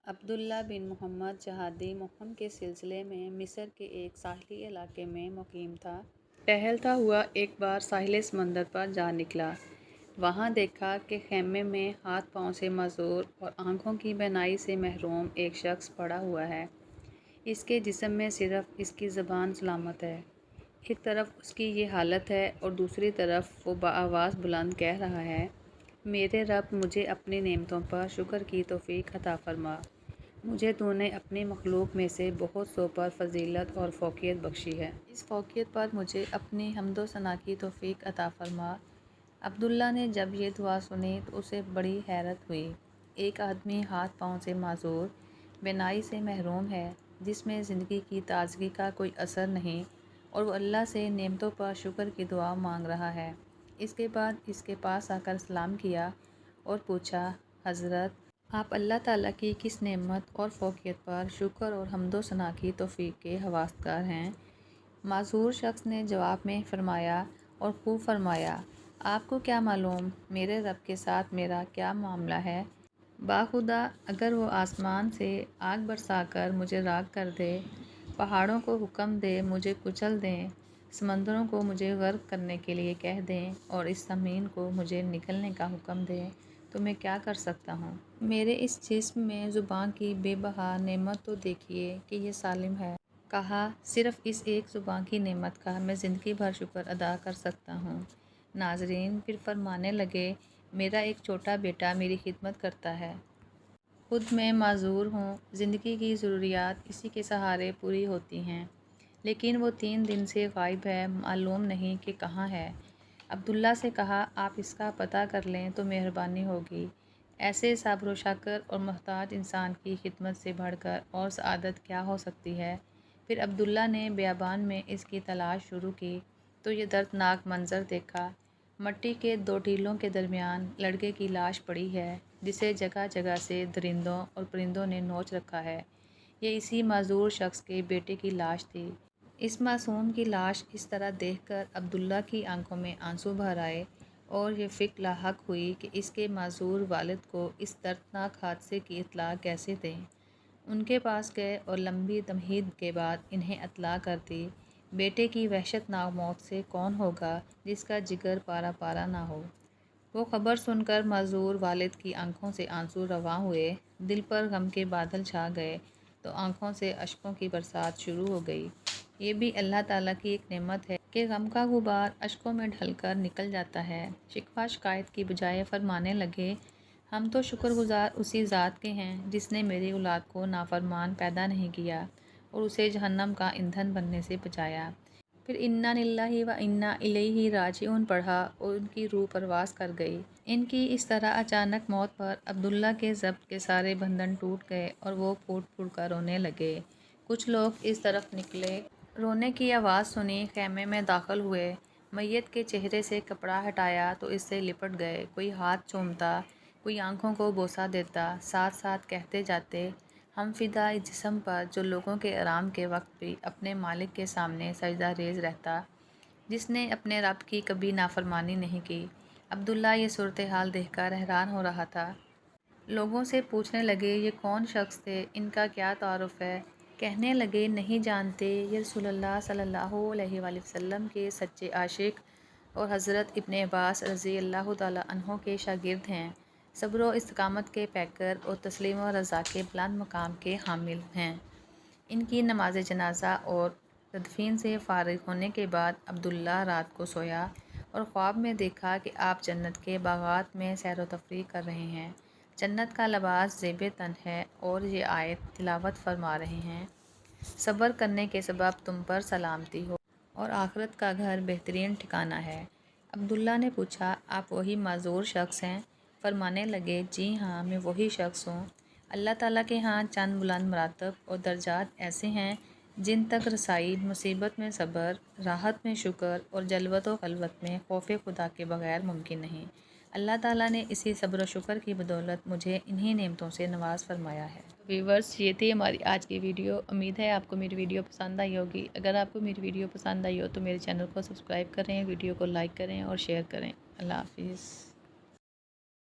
عبداللہ بن محمد جہادی مہم کے سلسلے میں مصر کے ایک ساحلی علاقے میں مقیم تھا۔ ٹہلتا ہوا ایک بار ساحل سمندر پر جا نکلا۔ وہاں دیکھا کہ خیمے میں ہاتھ پاؤں سے معذور اور آنکھوں کی بینائی سے محروم ایک شخص پڑا ہوا ہے۔ اس کے جسم میں صرف اس کی زبان سلامت ہے۔ ایک طرف اس کی یہ حالت ہے اور دوسری طرف وہ بآواز بلند کہہ رہا ہے، میرے رب مجھے اپنی نعمتوں پر شکر کی توفیق عطا فرما۔ مجھے تو نے اپنی مخلوق میں سے بہت سو پر فضیلت اور فوقیت بخشی ہے۔ اس فوقیت پر مجھے اپنی حمد و ثنا کی توفیق عطا فرما۔ عبداللہ نے جب یہ دعا سنی تو اسے بڑی حیرت ہوئی۔ ایک آدمی ہاتھ پاؤں سے معذور، بینائی سے محروم ہے، جس میں زندگی کی تازگی کا کوئی اثر نہیں، اور وہ اللہ سے نعمتوں پر شکر کی دعا مانگ رہا ہے۔ اس کے بعد اس کے پاس آ کر سلام کیا اور پوچھا، حضرت آپ اللہ تعالیٰ کی کس نعمت اور فوقیت پر شکر اور حمد و ثنا کی توفیق کے حواسدار ہیں؟ معذور شخص نے جواب میں فرمایا اور خوب فرمایا، آپ کو کیا معلوم میرے رب کے ساتھ میرا کیا معاملہ ہے؟ باخدا اگر وہ آسمان سے آگ برسا کر مجھے راکھ کر دے، پہاڑوں کو حکم دے مجھے کچل دیں، سمندروں کو مجھے غرق کرنے کے لیے کہہ دیں اور اس زمین کو مجھے نگلنے کا حکم دیں تو میں کیا کر سکتا ہوں؟ میرے اس جسم میں زبان کی بے بہا نعمت تو دیکھیے کہ یہ سالم ہے۔ کہا، صرف اس ایک زبان کی نعمت کا میں زندگی بھر شکر ادا کر سکتا ہوں۔ ناظرین پھر فرمانے لگے، میرا ایک چھوٹا بیٹا میری خدمت کرتا ہے۔ خود میں معذور ہوں، زندگی کی ضروریات اسی کے سہارے پوری ہوتی ہیں، لیکن وہ 3 دن سے غائب ہے، معلوم نہیں کہ کہاں ہے۔ عبداللہ سے کہا، آپ اس کا پتہ کر لیں تو مہربانی ہوگی۔ ایسے صابر و شاکر اور محتاج انسان کی خدمت سے بڑھ کر اور سعادت کیا ہو سکتی ہے؟ پھر عبداللہ نے بیابان میں اس کی تلاش شروع کی تو یہ دردناک منظر دیکھا۔ مٹی کے 2 ٹیلوں کے درمیان لڑکے کی لاش پڑی ہے، جسے جگہ جگہ سے درندوں اور پرندوں نے نوچ رکھا ہے۔ یہ اسی معذور شخص کے بیٹے کی لاش تھی۔ اس معصوم کی لاش اس طرح دیکھ کر عبداللہ کی آنکھوں میں آنسو بھر آئے اور یہ فکر لاحق ہوئی کہ اس کے معذور والد کو اس دردناک حادثے کی اطلاع کیسے دیں۔ ان کے پاس گئے اور لمبی تمہید کے بعد انہیں اطلاع کر دی۔ بیٹے کی وحشتناک موت سے کون ہوگا جس کا جگر پارا پارا نہ ہو؟ وہ خبر سن کر معذور والد کی آنکھوں سے آنسو رواں ہوئے، دل پر غم کے بادل چھا گئے تو آنکھوں سے اشکوں کی برسات شروع ہو گئی۔ یہ بھی اللہ تعالیٰ کی ایک نعمت ہے کہ غم کا غبار اشکوں میں ڈھل کر نکل جاتا ہے۔ شکوہ شکایت کی بجائے فرمانے لگے، ہم تو شکر گزار اسی ذات کے ہیں جس نے میری اولاد کو نافرمان پیدا نہیں کیا اور اسے جہنم کا ایندھن بننے سے بچایا۔ پھر انا للہ و انا الیہ راجعون پڑھا اور ان کی روح پرواز کر گئی۔ ان کی اس طرح اچانک موت پر عبداللہ کے ضبط کے سارے بندھن ٹوٹ گئے اور وہ پھوٹ پھوٹ کر رونے لگے۔ کچھ لوگ اس طرف نکلے، رونے کی آواز سنی، خیمے میں داخل ہوئے، میت کے چہرے سے کپڑا ہٹایا تو اس سے لپٹ گئے، کوئی ہاتھ چومتا، کوئی آنکھوں کو بوسہ دیتا، ساتھ ساتھ کہتے جاتے، ہم فدا اس جسم پر جو لوگوں کے آرام کے وقت بھی اپنے مالک کے سامنے سجدہ ریز رہتا، جس نے اپنے رب کی کبھی نافرمانی نہیں کی۔ عبداللہ یہ صورتحال دیکھ کر حیران ہو رہا تھا۔ لوگوں سے پوچھنے لگے، یہ کون شخص تھے، ان کا کیا تعارف ہے؟ کہنے لگے، نہیں جانتے، یہ رسول اللہ صلی اللہ علیہ وآلہ وسلم کے سچے عاشق اور حضرت ابن عباس رضی اللہ تعالیٰ عنہ کے شاگرد ہیں، صبر و استقامت کے پیکر اور تسلیم و رضا کے بلند مقام کے حامل ہیں۔ ان کی نماز جنازہ اور تدفین سے فارغ ہونے کے بعد عبداللہ رات کو سویا اور خواب میں دیکھا کہ آپ جنت کے باغات میں سیر و تفریح کر رہے ہیں، جنت کا لباس زیب تن ہے اور یہ آیت تلاوت فرما رہے ہیں، صبر کرنے کے سبب تم پر سلامتی ہو اور آخرت کا گھر بہترین ٹھکانہ ہے۔ عبداللہ نے پوچھا، آپ وہی معذور شخص ہیں؟ فرمانے لگے، جی ہاں، میں وہی شخص ہوں۔ اللہ تعالیٰ کے ہاں چند بلند مراتب اور درجات ایسے ہیں جن تک رسائی مصیبت میں صبر، راحت میں شکر اور جلوت و خلوت میں خوف خدا کے بغیر ممکن نہیں۔ اللہ تعالیٰ نے اسی صبر و شکر کی بدولت مجھے انہی نعمتوں سے نواز فرمایا ہے۔ ویورز، یہ تھی ہماری آج کی ویڈیو۔ امید ہے آپ کو میری ویڈیو پسند آئی ہوگی۔ اگر آپ کو میری ویڈیو پسند آئی ہو تو میرے چینل کو سبسکرائب کریں، ویڈیو کو لائک کریں اور شیئر کریں۔ اللہ حافظ۔